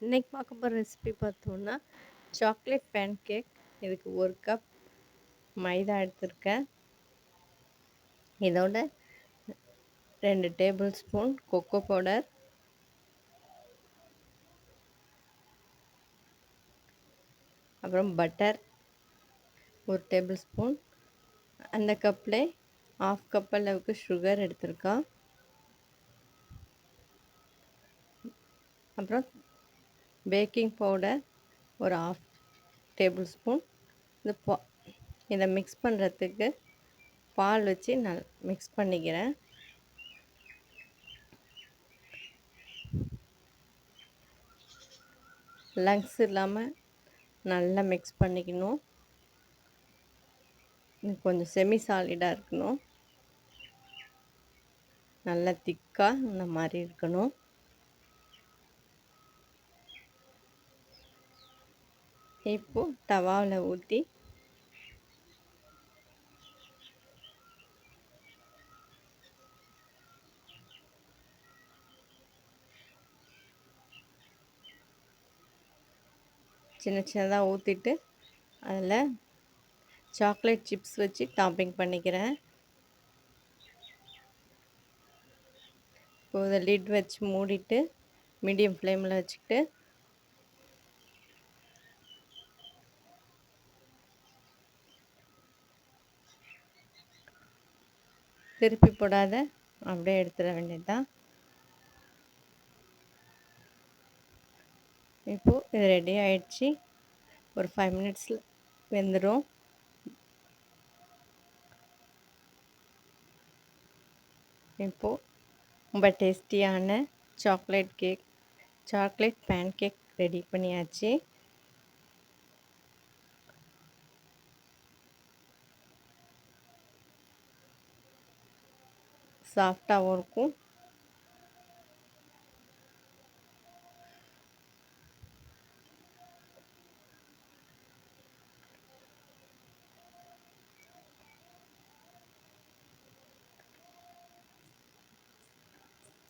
இன்னைக்கு பார்க்க போகிற ரெசிபி பார்த்தோம்னா சாக்லேட் பேன் கேக். இதுக்கு 1 கப் மைதா எடுத்திருக்கேன். இதோட 2 டேபிள் ஸ்பூன் கொக்கோ பவுடர், அப்புறம் பட்டர் 1 டேபிள் ஸ்பூன், அந்த கப்பில் 1/2 கப் அளவுக்கு சுகர் எடுத்திருக்கேன். அப்புறம் பேக்கிங் பவுடர் ஒரு 1/2 டேபிள் ஸ்பூன். இதை மிக்ஸ் பண்ணுறதுக்கு பால் வச்சு நான் மிக்ஸ் பண்ணிக்கிறேன். லங்ஸ் இல்லாமல் நல்லா மிக்ஸ் பண்ணிக்கணும். கொஞ்சம் செமி சாலிடாக இருக்கணும். நல்லா திக்காக இந்த மாதிரி இருக்கணும். இப்போது தவாவில் ஊற்றி சின்ன சின்னதாக ஊற்றிட்டு அதில் சாக்லேட் சிப்ஸ் வச்சு டாப்பிங் பண்ணிக்கிறேன். இப்போ இதை லிட் வச்சு மூடிட்டு மீடியம் ஃப்ளேமில் வச்சுக்கிட்டு திருப்பி போடாத அப்படியே எடுத்துட வேண்டியதுதான். இப்போது இது ரெடி ஆயிடுச்சு. ஒரு 5 மினிட்ஸில் வெந்துடும். இப்போது ரொம்ப டேஸ்டியான சாக்லேட் பேன் கேக் ரெடி பண்ணியாச்சு. சாஃப்டாகவும் இருக்கும்.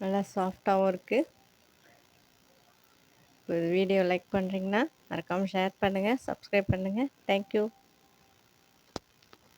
நல்லா சாஃப்டாகவும் இருக்குது. வீடியோ லைக் பண்ணுறீங்கன்னா மறக்காமல் ஷேர் பண்ணுங்கள், சப்ஸ்கிரைப் பண்ணுங்கள். தேங்க்யூ.